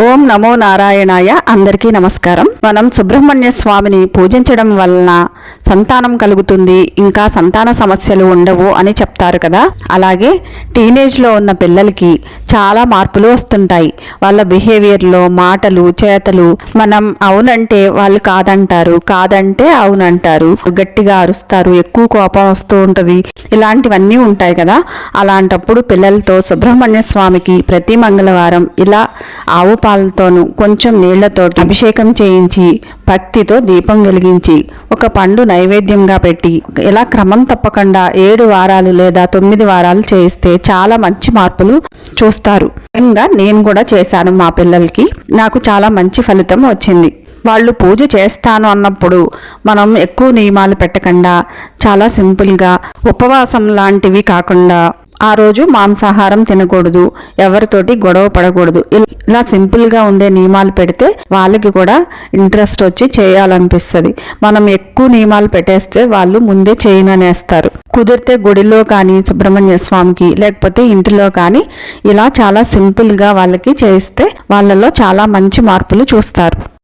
ఓం నమో నారాయణాయ. అందరికీ నమస్కారం. మనం సుబ్రహ్మణ్య స్వామిని పూజించడం వలన సంతానం కలుగుతుంది, ఇంకా సంతాన సమస్యలు ఉండవు అని చెప్తారు కదా. అలాగే టీనేజ్లో ఉన్న పిల్లలకి చాలా మార్పులు వస్తుంటాయి. వాళ్ళ బిహేవియర్లో, మాటలు, చేతలు. మనం అవునంటే వాళ్ళు కాదంటారు, కాదంటే అవునంటారు, గట్టిగా అరుస్తారు, ఎక్కువ కోపం వస్తూ ఉంటుంది. ఇలాంటివన్నీ ఉంటాయి కదా. అలాంటప్పుడు పిల్లలతో సుబ్రహ్మణ్య స్వామికి ప్రతి మంగళవారం ఇలా ఆవు పాలతోనూ కొంచెం నీళ్లతో అభిషేకం చేయించి భక్తితో దీపం వెలిగించి ఒక పండు నైవేద్యంగా పెట్టి ఇలా క్రమం తప్పకుండా 7 వారాలు లేదా 9 వారాలు చేయిస్తే చాలా మంచి మార్పులు చూస్తారు. నేను కూడా చేశాను మా పిల్లలకి. నాకు చాలా మంచి ఫలితం వచ్చింది. వాళ్ళు పూజ చేస్తాను అన్నప్పుడు మనం ఎక్కువ నియమాలు పెట్టకుండా చాలా సింపుల్గా, ఉపవాసం లాంటివి కాకుండా, ఆ రోజు మాంసాహారం తినకూడదు, ఎవరితోటి గొడవ పడకూడదు, ఇలా సింపుల్గా ఉండే నియమాలు పెడితే వాళ్ళకి కూడా ఇంట్రెస్ట్ వచ్చి చేయాలనిపిస్తుంది. మనం ఎక్కువ నియమాలు పెట్టేస్తే వాళ్ళు ముందే చేయననేస్తారు. కుదిరితే గుడిలో కానీ, సుబ్రహ్మణ్య స్వామికి, లేకపోతే ఇంటిలో కానీ ఇలా చాలా సింపుల్గా వాళ్ళకి చేయిస్తే వాళ్ళలో చాలా మంచి మార్పులు చూస్తారు.